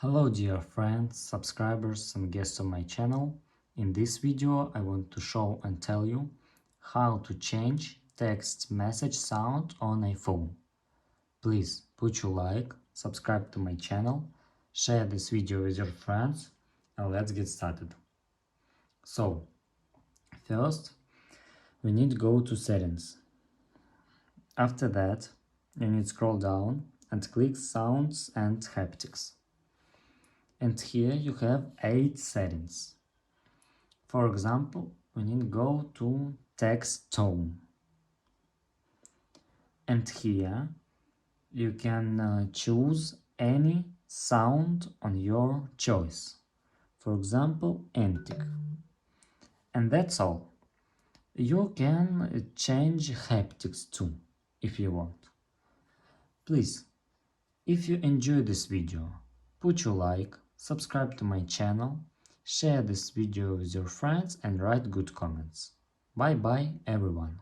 Hello dear friends, subscribers and guests on my channel. In this video I want to show and tell you how to change text message sound on iPhone. Please put your like, subscribe to my channel, share this video with your friends and let's get started. So, first we need to go to settings. After that you need to scroll down and click sounds and haptics. And here you have 8 settings. For example, we need to go to text tone. And here you can choose any sound on your choice. For example, antic. And that's all. You can change haptics too, if you want. Please, if you enjoy this video, put your like, subscribe to my channel, share this video with your friends and write good comments. Bye bye everyone.